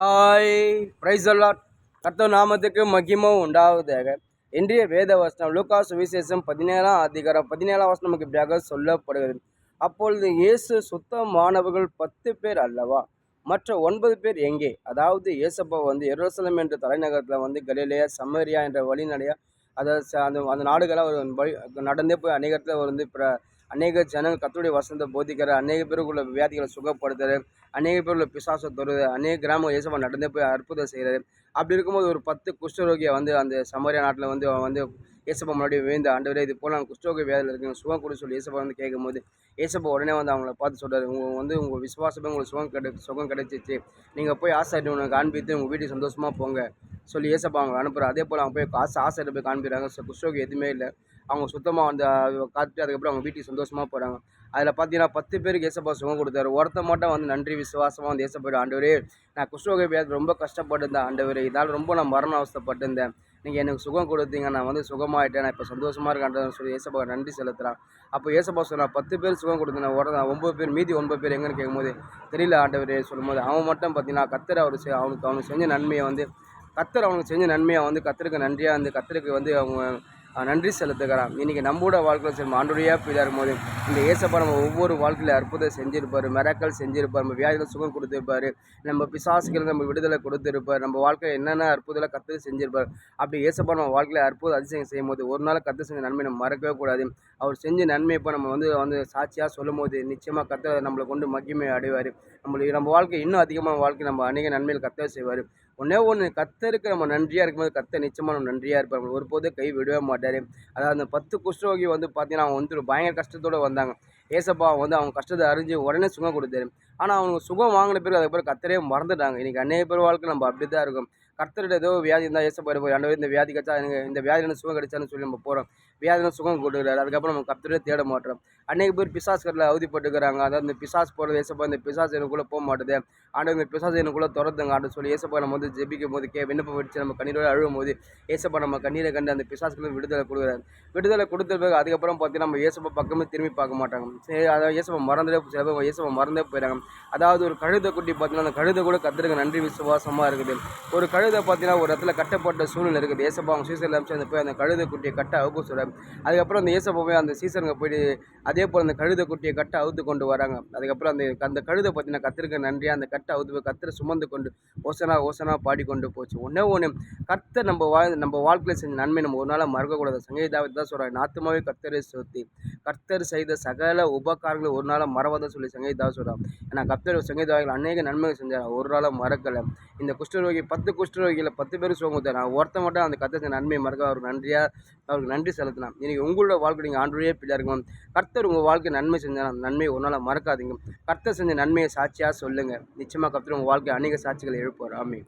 Hi price allot கர்த்தர் நாமத்துக்கு மகிமை உண்டாவதாக. இன்றைய வேத வசனம் லூக்கா சுவிசேஷம் 17ஆம் அதிகாரம் 17ஆம் வசனம் நமக்கு இப்படியாக சொல்லப்படுகிறது. அப்பொழுது இயேசு சுத்தமானவர்கள் 10 பேர் அல்லவா, மற்ற 9 பேர் எங்கே? அதாவது இயேசப்பா எருசலேம் என்ற தலைநகரத்தில் கலிலேயா சமரியா என்ற வழிநடையா அந்த அந்த நாடுகளாக ஒரு வழி நடந்தே போய் அநேகத்தில் அநேக ஜனங்கள் கர்த்தருடைய வசனத்தை போதிக்கிற, அநேக பேருக்குள்ள வியாதிகளை சுகப்படுத்துறது, அநேக பேருள்ள பிசாசை தொடுறது, அநேக கிராம இயேசப்பா நடந்தே போய் அற்புதம் செய்கிறாரு. அப்படி இருக்கும்போது ஒரு 10 குஷ்டரோகியை அந்த சமரியா நாட்டில் வந்து இயேசப்பா முன்னாடி விழுந்து, ஆண்டவரே இது போல் நாங்கள் குஷ்டரோகி வியாதியில் இருக்குங்க, சுகம் கொடு சொல்லி இயேசப்பா கேட்கும்போது, இயேசப்பா உடனே அவங்கள பார்த்து சொல்கிறார், உங்கள் விசுவாசமே உங்களுக்கு சுகம் கிடைச்சிச்சு, நீங்கள் போய் ஆசாரிட்டு உனக்கு காண்பித்து உங்கள் வீட்டுக்கு சந்தோஷமாக போங்க சொல்லி இயேசப்பா அவங்க அனுப்புகிறார். அதே போல் அவங்க போய் ஆசாரிட்டு போய் காண்பிக்கிறாங்க. குஷ்டரோகி எதுவுமே இல்லை, அவங்க சுத்தமாக காத்துட்டு அதுக்கப்புறம் அவங்க வீட்டுக்கு சந்தோஷமாக போகிறாங்க. அதில் பார்த்தீங்கன்னா 10 பேருக்கு இயேசப்பா சுகம் கொடுத்தாரு. ஒருத்த மட்டும் நன்றி விசுவாசமாக இயேசப்பா, ஆண்டவரே நான் குஷ்டரோக வியாதி ரொம்ப கஷ்டப்பட்டிருந்தேன், ஆண்டவரே இதனால் ரொம்ப நான் மரண அவஸ்தைப்பட்டிருந்தேன், நீங்கள் எனக்கு சுகம் கொடுத்தீங்க, நான் சுகமாயிட்டேன், நான் இப்போ சந்தோஷமாக இருக்கேன் சொல்லி இயேசப்பா நன்றி செலுத்துகிறான். அப்போ இயேசப்பா சொன்னால் 10 பேர் சுகம் கொடுத்தேன், உடனே 9 பேர் மீதி 9 பேர் எங்கன்னு கேட்கும்போது தெரியல ஆண்டவரே சொல்லும்போது, அவன் மட்டும் பார்த்தீங்கன்னா கர்த்தர் அவனுக்கு செஞ்ச நன்மையை கர்த்தர் அவனுக்கு செஞ்ச நன்மையை கர்த்தருக்கு நன்றியாக கர்த்தருக்கு அவங்க நன்றி செலுத்துக்கிறான். இன்றைக்கி நம்மளோட வாழ்க்கையில் சரி ஆண்டோடையாக ஃபீலாக இருக்கும்போது இந்த இயேசப்பா நம்ம ஒவ்வொரு வாழ்க்கையில் அற்புதம் செஞ்சுருப்பார், மிராக்கள் செஞ்சுருப்பார், நம்ம வியாதியில் சுகம் கொடுத்துருப்பார், நம்ம பிசாசுகள் நம்ம விடுதலை கொடுத்துருப்பார், நம்ம வாழ்க்கையில் என்னென்ன அற்புதம் கர்த்தர் செஞ்சிருப்பார். அப்படி இயேசப்பா நம்ம வாழ்க்கையில் அற்புதம் அதிசயம் செய்யும் போது ஒரு நாள் கர்த்தர் செஞ்ச நன்மை நம்ம மறக்கவே கூடாது. அவர் செஞ்ச நன்மை இப்போ நம்ம சாட்சியாக சொல்லும் போது நிச்சயமாக கர்த்தர் நம்மளை கொண்டு மகிமை அடைவார். நம்ம வாழ்க்கை இன்னும் அதிகமான வாழ்க்கை நம்ம அநேக நன்மையில் கர்த்தர் செய்வார். ஒன்று கர்த்தருக்கு நம்ம நன்றியாக இருக்கும்போது கர்த்தர் நிச்சயமாக நம்ம நன்றியாக இருப்பார், ஒருபோதும் கை விடவே மாட்டார். அதாவது அந்த 10 குஷ்டரோகி பார்த்தீங்கன்னா அவங்க பயங்கர கஷ்டத்தோடு வந்தாங்க. ஏசப்பா அவங்க கஷ்டத்தை அறிஞ்சு உடனே சுகம் கொடுத்தாரு. ஆனால் அவங்க சுகம் வாங்கின பிறகு அதுக்கப்புறம் கர்த்தரே மறந்துட்டாங்க. இன்றைக்கி அநேக பேர் வாழ்க்கை நம்ம அப்படி தான் இருக்கும். கர்த்தர்கிட்ட ஏதோ வியாதி இருந்தால் ஏசப்பா இருப்பார், ஆண்டவரே இந்த வியாதி கிடைச்சா எனக்கு இந்த வியாதியில் சுகம் கிடைச்சான்னு சொல்லி நம்ம போகிறோம், வியாதியில் சுகம் கொடுக்குறாரு. அதுக்கப்புறம் நம்ம கர்த்தரே தேட மாட்டோம். அநேக பேர் பிசாசுகளில் அவதிப்பட்டுக்கிறாங்க. அதாவது இந்த பிசாஸ் போகிறது ஏசப்பா இந்த பிசாசு எனக்குள்ளே போக மாட்டுது, ஆண்டவர் இந்த பிசாசு எனக்குள்ளே துரத்துங்க ஆண்டு சொல்லி ஏசப்பா நம்ம ஜெபிக்கும் போது விண்ணப்பம் வச்சு நம்ம கண்ணீரோடு அழுகும் போது ஏசப்பா நம்ம கண்ணீரை கண்டு அந்த பிசாசுகளுக்கு விடுதலை கொடுக்குறாரு. விடுதலை கொடுத்த பிறகு அதுக்கப்புறம் பார்த்தீங்கன்னா நம்ம ஏசப்பா பக்கமே திரும்பி பார்க்க மாட்டாங்க. சரி, அதாவது ஏசப்பா மறந்துடே சில பேர் ஏசப்பா மறந்தே போயிடறாங்க. அதாவது ஒரு கழுதை குட்டி பார்த்தீங்கன்னா அந்த கழுதை கூட கர்த்தருக்கு நன்றி விசுவாசமாக இருக்குது. ஒரு கழுதை பார்த்தீங்கன்னா ஒரு இடத்துல கட்டப்பட்ட சூழ்நிலை இருக்குது. ஏசப்பா அவங்க சீசரில் அனுப்பிச்சு போய் அந்த கழுதை குட்டியை கட்ட அவுக்க சொல்கிறாங்க. அதுக்கப்புறம் அந்த ஏசப்பா போய் அந்த சீசனுங்க போயிட்டு அதே போல் அந்த கழுதை குட்டியை கட்ட அவுத்து கொண்டு வராங்க. அதுக்கப்புறம் அந்த கழுதை பார்த்தீங்கன்னா கர்த்தருக்கு நன்றியாக அந்த கட்டை அவுத்து போய் கர்த்தரை சுமந்து கொண்டு ஓசனா ஓசனா பாடிக்கொண்டு போச்சு. ஒன்று கர்த்தர் நம்ம வாழ்க்கையில் செஞ்ச நன்மை நம்ம ஒரு நாளாக மறக்கக்கூடாது. சங்கீதாவை தான் சொல்கிறாங்க, நாத்துமாவே கர்த்தரை சொத்தி கர்த்தர் செய்த சகல உபகாரங்களை ஒரு நாளாக மறவாதான் சொல்லி சங்கீதாவை சொல்கிறாங்க. ஏன்னா கர்த்தர் சங்கீதாவில் அநேக நன்மைகள் செஞ்சார், ஒரு நாளாக மறக்கலை. இந்த குஷ்டரோகி 10 குஷ்டரோகியில் 10 பேர் சுகம் கொடுத்தாரு. நான் ஒருத்த மட்டும் அந்த கர்த்தர் நன்மையை மறக்க அவருக்கு நன்றி செலுத்தினான். இன்னைக்கு உங்களோட வாழ்க்கை நீங்கள் ஆண்டவரே பிள்ளையா இருக்கணும். கர்த்தர் உங்கள் வாழ்க்கை நன்மை செஞ்சால் அந்த நன்மையை ஒரு நாளாக மறக்காதீங்க. கர்த்தர் செஞ்ச நன்மையை சாட்சியாக சொல்லுங்கள். நிச்சயமாக கர்த்தர் உங்கள் வாழ்க்கை அநேக சாட்சிகளை எழுப்புவார். ஆமென்.